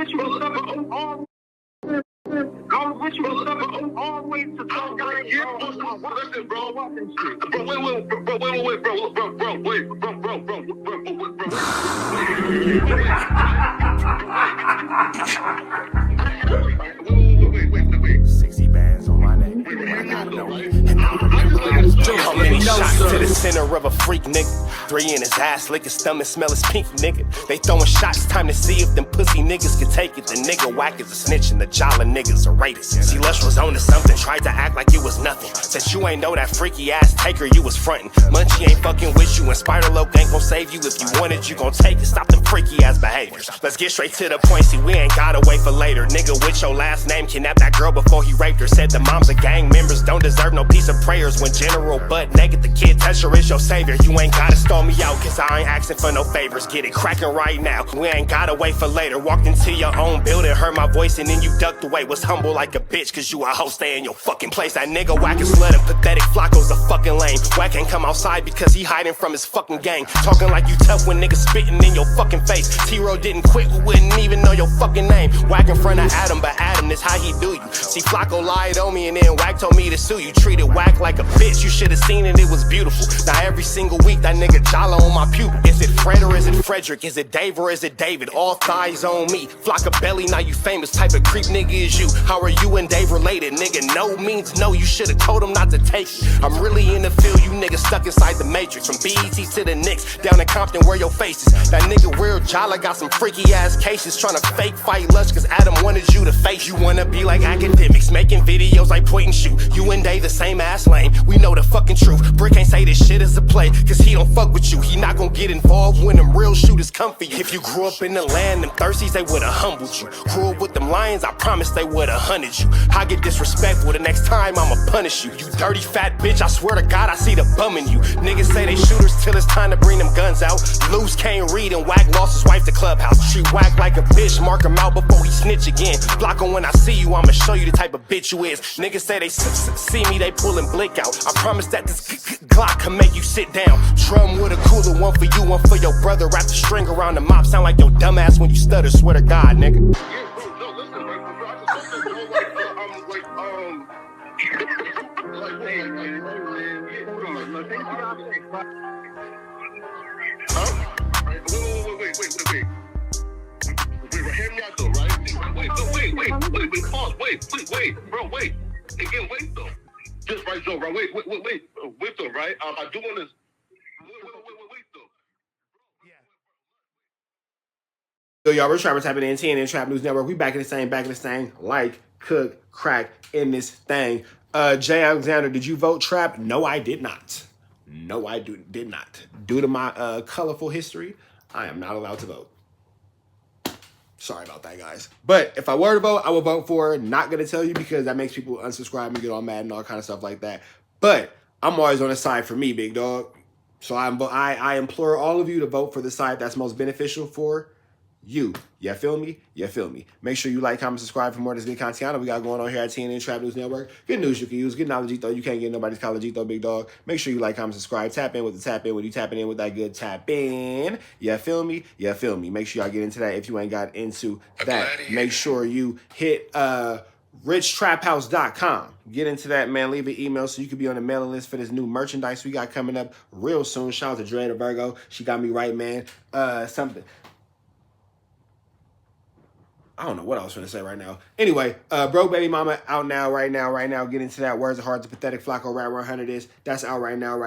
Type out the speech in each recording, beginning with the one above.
with you, all go with you, always to talk. Listen, bro. Wait. 60 bands on my neck. I gotta know. How many shots to the center of a freak, nigga? 3 in his ass, lick his stomach, smell his pink, nigga. They throwing shots, time to see if them pussy niggas can take it. The nigga whack is a snitch and the jolly niggas are rapists. See, Lush was on to something, tried to act like it was nothing. Since you ain't know that freaky ass taker, you was frontin'. Munchie ain't fucking with you, and Spider-Loc ain't gon' save you. If you want it, you gon' take it. Stop them freaky ass behaviors. Let's get straight to the point, see, we ain't gotta wait for later. Nigga with your last name kidnapped that girl before he raped her. Said the moms of gang members don't deserve no piece of prayers. When General butt naked, the kid Tesher is your savior. You ain't gotta stall me out, cause I ain't asking for no favors. Get it cracking right now, we ain't gotta wait for later. Walked into your own building, heard my voice, and then you ducked away. Was humble like a bitch, cause you a hoe, stay in your fucking place. That nigga whack is slut and pathetic, FLAKKO's a fucking lame. Whack ain't come outside because he hiding from his fucking gang. Talking like you tough when niggas spitting in your fucking face. T-Ro didn't quit, we wouldn't even know your fucking name. Whack in front of Adam, but Adam is how he do you. See, FLAKKO lied on me and then Whack told me to sue you. Treated Whack like a bitch, you should've seen it, it was beautiful. Now every single week that nigga jolly on my pupil. Is it Fred or is it Frederick? Is it Dave or is it David? All thighs on me. FLAKKO belly, now you famous. Type of creep nigga is you. How are you and Dave related? Nigga, no means no. You should've told him not to take it. I'm really in the field, you niggas stuck inside the matrix. From BET to the Knicks, down in Compton where your face is. That nigga real jolly got some freaky ass cases. Tryna fake fight Lush cause Adam wanted you to face. You wanna be like academics, making videos like point and shoot. You and Dave the same ass lane, we know the fucking truth. Brick ain't say this shit is a play, cause he don't fuck with you. He not gon' get involved when them real shooters come for you. If you grew up in the land, them thirsties, they would've humbled you. Grew up with them lions, I promise they would've hunted you. I get disrespectful, the next time I'ma punish you. You dirty fat bitch, I swear to God I see the bum in you. Niggas say they shooters till it's time to bring them guns out. Loose can't read and Whack lost his wife to Clubhouse. Treat Whack like a bitch, mark him out before he snitch again. FLAKKO, when I see you, I'ma show you the type of bitch you is. Niggas say they see me, they pullin' blick out. I promise that this Glock can make you sit down. Drum with a cooler, one for you, one for your brother. Wrap the string around the mop, sound like your dumb ass when you stutter. Swear to God, nigga. Yeah, bro, no, listen, bro. I just said, wait. Hear me out though, right? Pause. Wait, bro, wait. Again, wait though. Just right, though, right? Wait though, right? I do want to. Wait though. Yo, y'all, we're Trapper tapping in TNN Trap News Network. We back in this thing, like, cook, crack in this thing. Jay Alexander, did you vote Trap? No, I did not. No, I did not. Due to my colorful history, I am not allowed to vote. Sorry about that, guys. But if I were to vote, I would vote for not going to tell you because that makes people unsubscribe and get all mad and all kind of stuff like that. But I'm always on the side for me, big dog. So I implore all of you to vote for the side that's most beneficial for you. You feel me? You feel me? Make sure you like, comment, subscribe for more of this good content we got going on here at TNN Trap News Network. Good news you can use. Good knowledge, though. You can't get nobody's college, though, big dog. Make sure you like, comment, subscribe. Tap in with the tap in when you tapping in with that good tap in. You feel me? You feel me? Make sure y'all get into that if you ain't got into that. Make sure you hit richtraphouse.com. Get into that, man. Leave an email so you can be on the mailing list for this new merchandise we got coming up real soon. Shout out to Dre the Virgo. She got me right, man. Something. I don't know what I was going to say right now. Anyway, Bro Baby Mama out now, right now. Get into that. Words of Heart, the Pathetic FLAKKO Rap 100 is. That's out right now.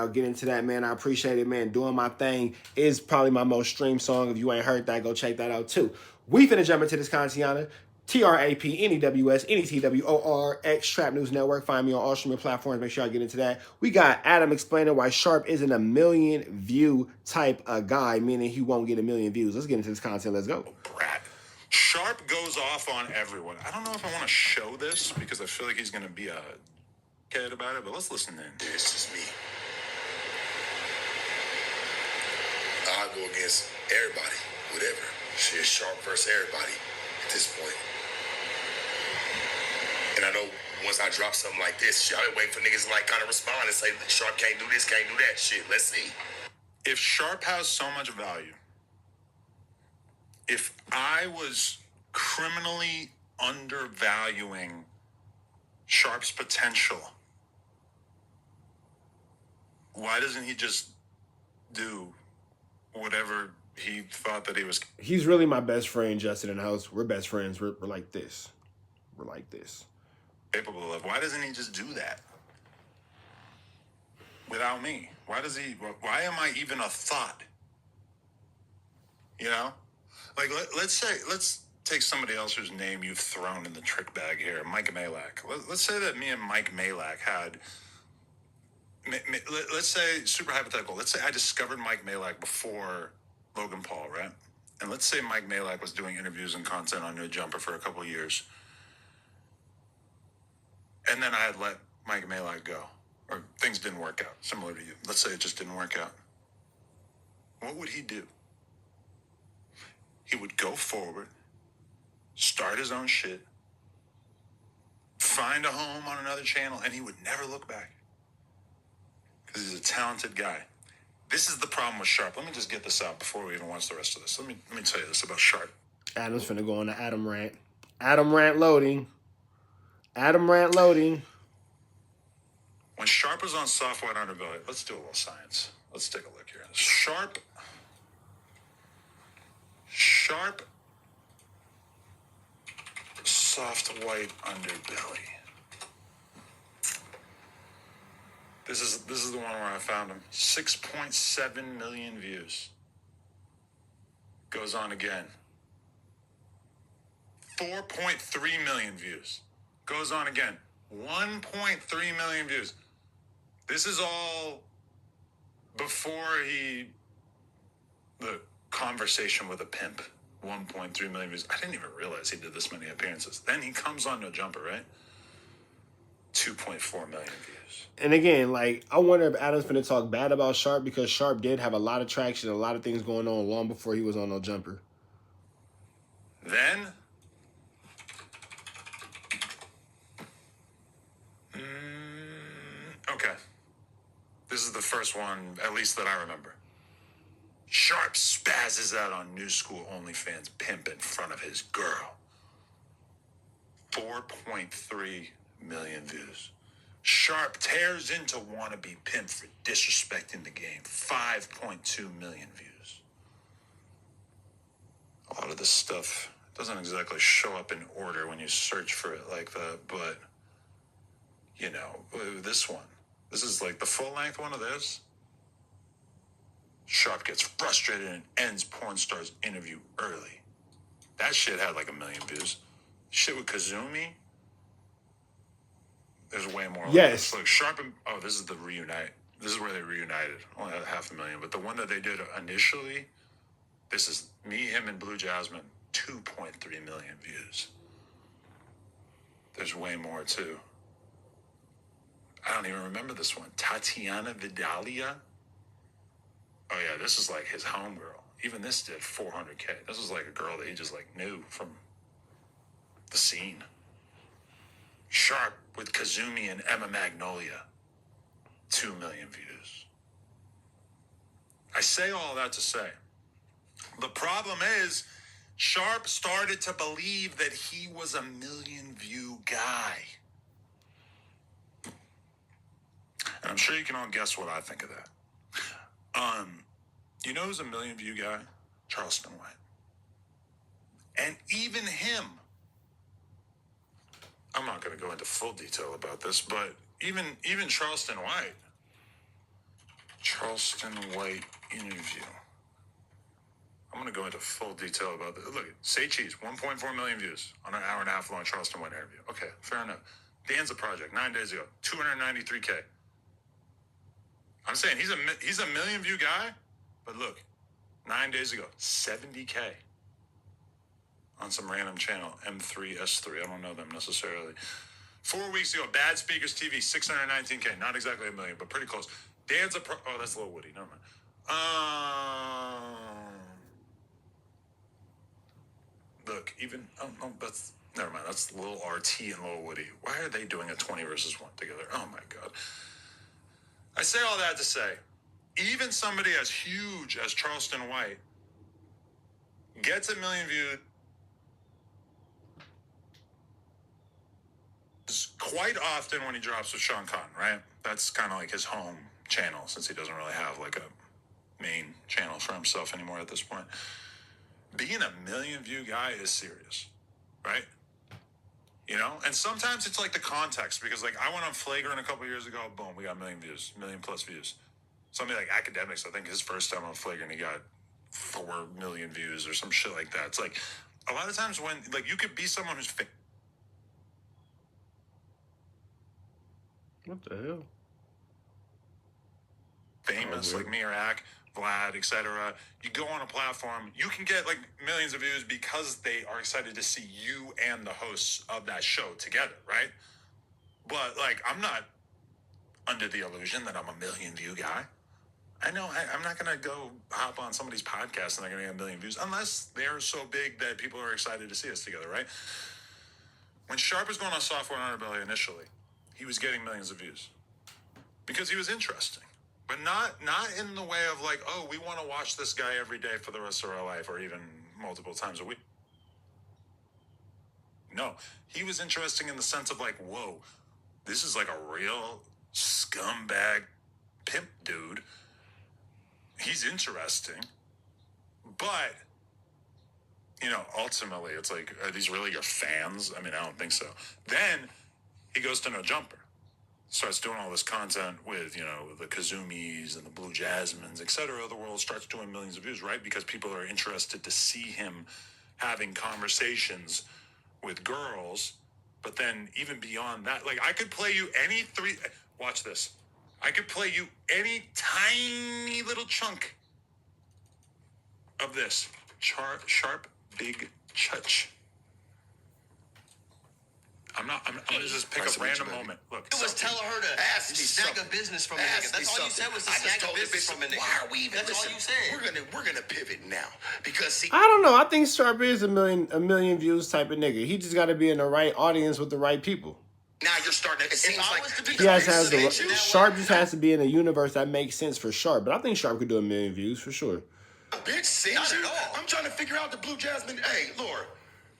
Get into that, man. I appreciate it, man. Doing My Thing is probably my most streamed song. If you ain't heard that, go check that out, too. We finna jump into this content. TRAPNEWS, NETWORX, Trap News Network. Find me on all streaming platforms. Make sure I get into that. We got Adam explaining why Sharp isn't a million view type of guy, meaning he won't get a million views. Let's get into this content. Let's go. Brat. Sharp goes off on everyone. I don't know if I want to show this because I feel like he's going to be a kid about it, but let's listen in. It's just me. I'll go against everybody, whatever. Shit, Sharp versus everybody at this point. And I know once I drop something like this, shit, I'll wait for niggas to like kind of respond and say, Sharp can't do this, can't do that. Shit, let's see. If Sharp has so much value, if I was criminally undervaluing Sharp's potential. Why doesn't he just do whatever he thought that he was? He's really my best friend, Justin, in the house. We're best friends. We're like this. We're like this. Capable of. Why doesn't he just do that without me? Why does he? Why am I even a thought? You know, like let's take somebody else whose name you've thrown in the trick bag here, Mike Malak. Let's say that me and Mike Malak had. Let's say, super hypothetical. Let's say I discovered Mike Malak before Logan Paul, right? And let's say Mike Malak was doing interviews and content on No Jumper for a couple of years. And then I had let Mike Malak go. Or things didn't work out, similar to you. Let's say it just didn't work out. What would he do? He would go forward, start his own shit, find a home on another channel, and he would never look back. Because he's a talented guy. This is the problem with Sharp. Let me just get this out before we even watch the rest of this. Let me tell you this about Sharp. Adam's finna go on the Adam rant. Adam rant loading. Adam rant loading. When Sharp was on Soft White Underbelly, let's do a little science. Let's take a look here. Sharp Soft White Underbelly. This is the one where I found him. 6.7 million views. Goes on again. 4.3 million views. Goes on again. 1.3 million views. This is all before the conversation with a pimp. 1.3 million views. I didn't even realize he did this many appearances. Then he comes on No Jumper, right? 2.4 million views. And again, like, I wonder if Adam's finna talk bad about Sharp, because Sharp did have a lot of traction, a lot of things going on long before he was on No Jumper. Then, okay. This is the first one, at least that I remember. Sharp spazzes out on New School OnlyFans pimp in front of his girl. 4.3 million views. Sharp tears into wannabe pimp for disrespecting the game. 5.2 million views. A lot of this stuff doesn't exactly show up in order when you search for it like that, but, you know, this one. This is like the full-length one of this. Sharp gets frustrated and ends porn star's interview early. That shit had like 1 million views. Shit with Kazumi, there's way more. Yes. Look, Sharp and, oh, this is the reunite. This is where they reunited. Only had 500,000. But the one that they did initially, this is me, him, and Blue Jasmine. 2.3 million views. There's way more too. I don't even remember this one. Tatiana Vidalia. Oh yeah, this is like his homegirl. Even this did 400K. This was like a girl that he just like knew from the scene. Sharp with Kazumi and Emma Magnolia. 2 million views. I say all that to say, the problem is Sharp started to believe that he was a 1 million view guy. And I'm sure you can all guess what I think of that. You know who's a 1 million view guy? Charleston White. And even him, I'm not going to go into full detail about this, but even Charleston White interview. I'm going to go into full detail about this. Look, Say Cheese, 1.4 million views on an hour and a half long Charleston White interview. Okay, fair enough. Danza Project, 9 days ago, 293K. I'm saying he's a 1 million view guy, but look, 9 days ago, 70K on some random channel, M3S3. I don't know them necessarily. 4 weeks ago, Bad Speakers TV, 619K. Not exactly 1 million, but pretty close. Danza oh, that's Lil Woody. Never mind. Look, even that's never mind. That's Lil RT and Lil Woody. Why are they doing a 20 versus 1 together? Oh my god. I say all that to say, even somebody as huge as Charleston White gets 1 million views quite often when he drops with Sean Conn, right? That's kind of like his home channel since he doesn't really have like a main channel for himself anymore at this point. Being a million view guy is serious, right? You know, and sometimes it's like the context because like I went on Flagrant a couple years ago, boom, we got 1 million views, 1 million plus views. Something like Academics, I think his first time on Flagrant, he got 4 million views or some shit like that. It's like a lot of times when like you could be someone who's What the hell? famous, like me or Ack, Vlad, etc. You go on a platform, you can get like millions of views because they are excited to see you and the hosts of that show together, right? But like, I'm not under the illusion that I'm a 1 million view guy. I know I'm not gonna go hop on somebody's podcast and they're gonna get 1 million views unless they're so big that people are excited to see us together, right? When Sharp was going on Software Underbelly initially, he was getting millions of views because he was interesting. But not in the way of like, oh, we want to watch this guy every day for the rest of our life or even multiple times a week. No, he was interesting in the sense of like, whoa, this is like a real scumbag pimp dude. He's interesting. But, you know, ultimately it's like, are these really your fans? I mean, I don't think so. Then he goes to No Jumper. Starts doing all this content with, you know, the Kazumis and the Blue Jasmines, etc. The world starts doing millions of views, right? Because people are interested to see him having conversations with girls. But then even beyond that, like I could play you any 3, watch this. I could play you any tiny little chunk of this. Sharp, big chutch. I'm gonna just pick a random moment. Look, it was telling her to snag a business from a nigga. That's all you said was to snag a business from a nigga. Why are we even? That's all you said. We're gonna pivot now because see, I don't know. I think Sharp is a million views type of nigga. He just got to be in the right audience with the right people. now you're starting to. It seems like He has the Sharp just has to be in a universe that makes sense for Sharp. But I think Sharp could do 1 million views for sure. bitch sends Not you. at all. I'm trying to figure out the Blue Jasmine. Hey, Laura,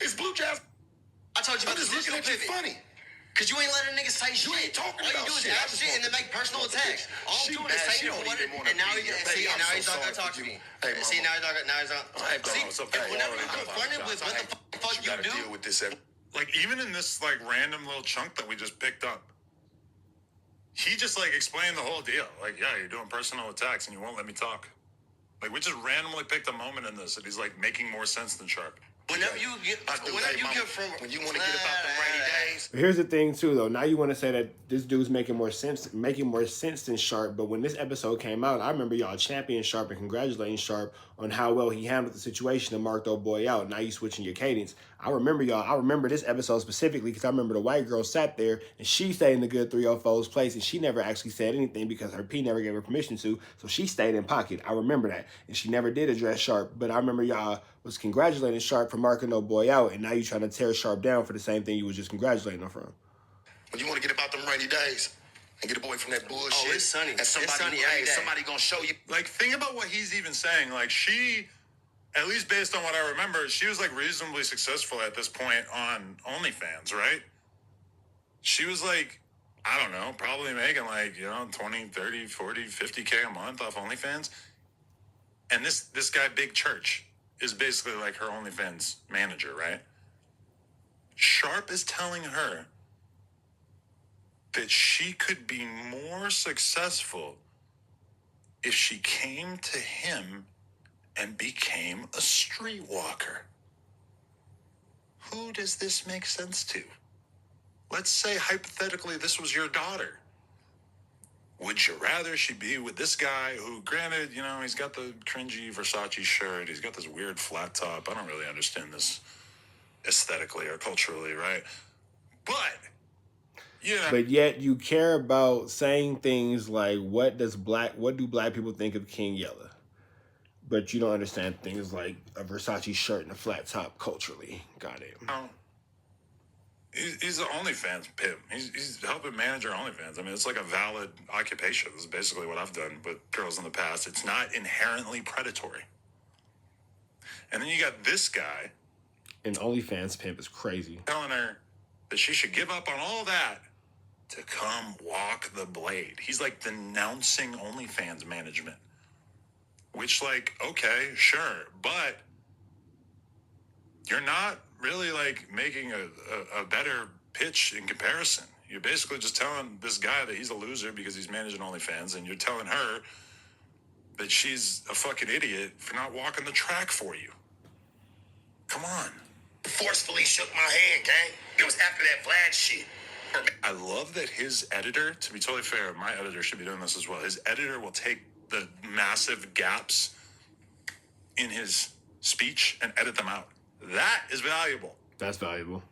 is Blue Jasmine? I told you I'm about just the looking digital at you pivot. funny. Cause you ain't letting niggas say shit. You ain't talking all about you do is shit. I ask just shit and then want make personal to- attacks. All She I'm doing mad. is She saying don't what it, even wanna and now be he's here. see, Baby, and now I'm he's so not gonna sorry talk for to you. me. Hey, See, mama. now he's not gonna. Now he's not. Hey, bro, See, it's okay. whenever Hey, you're confronted with what the fuck You you gotta do, deal with this. like even in this like random little chunk that we just picked up, he just like explained the whole deal. Like, yeah, you're doing personal attacks and you won't let me talk. Like we just randomly picked a moment in this and he's like making more sense than Sharp. whenever you get, from, when you want to get about the rainy days. But here's the thing too, though. Now you want to say that this dude's making more sense than Sharp. But when this episode came out, I remember y'all championing Sharp and congratulating Sharp on how well he handled the situation and marked old boy out. Now you switching your cadence. I remember this episode specifically because I remember the white girl sat there and she stayed in the good 304's place and she never actually said anything because her P never gave her permission to. So she stayed in pocket. I remember that. And she never did address Sharp. But I remember y'all was congratulating Sharp for marking old boy out, and now you trying to tear Sharp down for the same thing you was just congratulating him from. When you want to get about them rainy days and get away from that bullshit. Oh, it's sunny. And somebody, It's sunny every day. somebody gonna show you. Like think about what he's even saying. Like she, at least based on what I remember, she was like reasonably successful at this point on OnlyFans, right? She was like, I don't know, probably making like, 20, 30, 40, 50K a month off OnlyFans. And this guy, Big Church, is basically like her OnlyFans manager, right? Sharp is telling her that she could be more successful if she came to him and became a streetwalker. Who does this make sense to? Let's say hypothetically this was your daughter. Would you rather she be with this guy who, granted, he's got the cringy Versace shirt, he's got this weird flat top. I don't really understand this aesthetically or culturally, right? But, But yet you care about saying things like, what do black people think of King Yella? But you don't understand things like a Versace shirt and a flat top culturally. Got it. He's the OnlyFans pimp. He's helping manage our OnlyFans. I mean, it's like a valid occupation. This is basically what I've done with girls in the past. It's not inherently predatory. And then you got this guy. An OnlyFans pimp is crazy. Telling her that she should give up on all that to come walk the blade. He's like denouncing OnlyFans management. Which, like, okay, sure, but you're not really, like, making a better pitch in comparison. You're basically just telling this guy that he's a loser because he's managing OnlyFans, and you're telling her that she's a fucking idiot for not walking the track for you. Come on. Forcefully shook my hand, gang. It was after that Vlad shit. I love that his editor, to be totally fair, my editor should be doing this as well. His editor will take the massive gaps in his speech and edit them out. That is valuable. That's valuable.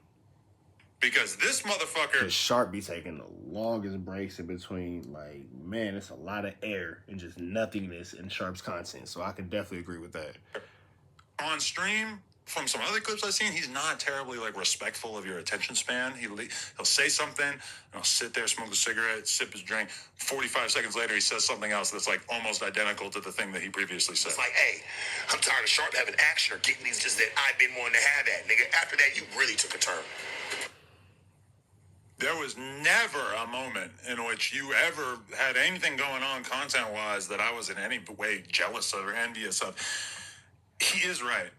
Because this motherfucker... Because Sharp be taking the longest breaks in between. Like, man, it's a lot of air and just nothingness in Sharp's content. So I can definitely agree with that. On stream, from some other clips I've seen, he's not terribly, like, respectful of your attention span. He'll say something, and he'll sit there, smoke a cigarette, sip his drink. 45 seconds later, he says something else that's, like, almost identical to the thing that he previously said. It's like, hey, I'm tired of Sharp having action or getting these just that I've been wanting to have that, nigga. After that, you really took a turn. There was never a moment in which you ever had anything going on content-wise that I was in any way jealous of or envious of. He is right.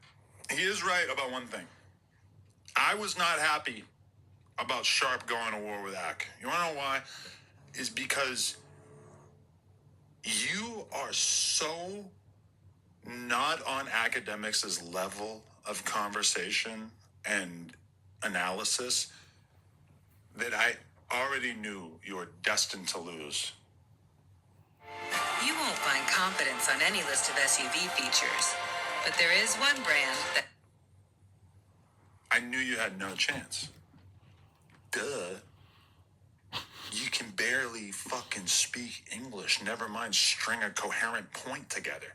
He is right about one thing. I was not happy about Sharp going to war with ACK. You want to know why? Is because you are so not on academics' level of conversation and analysis that I already knew you were destined to lose. You won't find confidence on any list of SUV features, but there is one brand that... I knew you had no chance. Duh. You can barely fucking speak English, never mind string a coherent point together.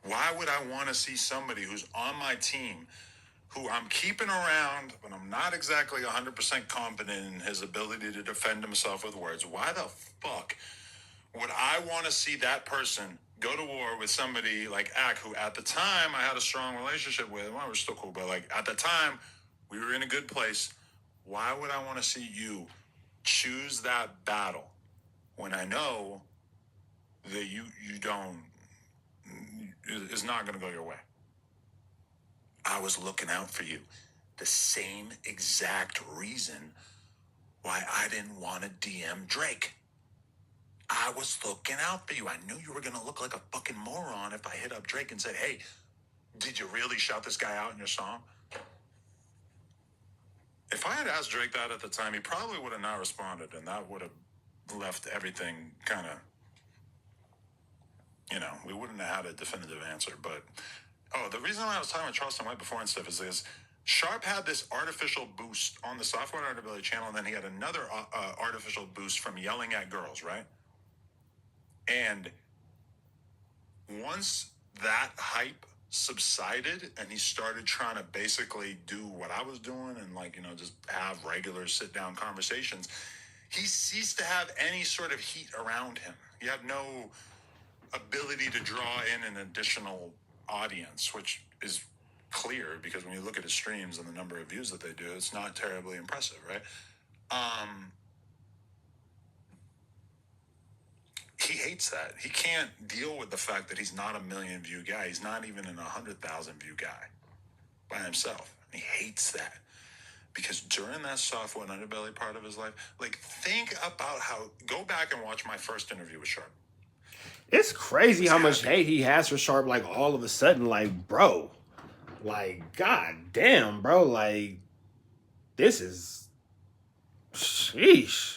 Why would I want to see somebody who's on my team, who I'm keeping around, but I'm not exactly 100% confident in his ability to defend himself with words? Why the fuck would I want to see that person go to war with somebody like ACK, who at the time I had a strong relationship with? Well, we're still cool, but like at the time we were in a good place. Why would I want to see you choose that battle when I know that you don't, it's not going to go your way? I was looking out for you. The same exact reason why I didn't want to DM Drake. I was looking out for you. I knew you were going to look like a fucking moron if I hit up Drake and said, hey, did you really shout this guy out in your song? If I had asked Drake that at the time, he probably would have not responded, and that would have left everything kind of, you know, we wouldn't have had a definitive answer. But, oh, the reason I was talking with Charleston White before and stuff is this. Sharp had this artificial boost on the Software Artability channel, and then he had another artificial boost from yelling at girls, right? And once that hype subsided and he started trying to basically do what I was doing and, like, you know, just have regular sit-down conversations, he ceased to have any sort of heat around him. He had no ability to draw in an additional audience, which is clear because when you look at his streams and the number of views that they do, it's not terribly impressive, right? He hates that. He can't deal with the fact that he's not a 1 million view guy. He's not even an 100,000 view guy by himself. He hates that because during that software and underbelly part of his life, like, think about how, go back and watch my first interview with Sharp. It's crazy how much hate he has for Sharp, like, all of a sudden, like, bro, like, god damn, bro, like, this is, sheesh.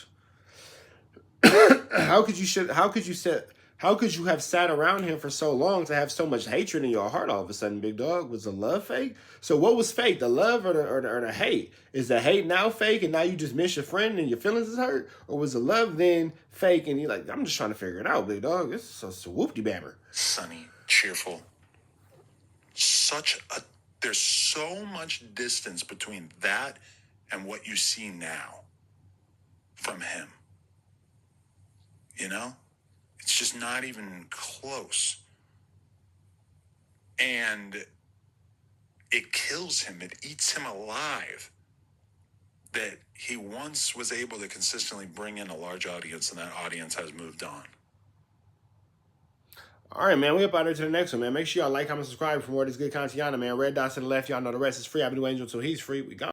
How could you have sat around him for so long to have so much hatred in your heart all of a sudden, big dog? Was the love fake? So what was fake, the love or the hate? Is the hate now fake and now you just miss your friend and your feelings is hurt? Or was the love then fake and you're like, I'm just trying to figure it out, big dog. This is so whoop-de-bammer. Sunny, cheerful. There's so much distance between that and what you see now from him. You know? It's just not even close. And it kills him. It eats him alive that he once was able to consistently bring in a large audience, and that audience has moved on. All right, man. We up out there to the next one, man. Make sure y'all like, comment, subscribe for more of this good content, man. Red dots to the left. Y'all know the rest is free. I've been waiting until he's free. We gone.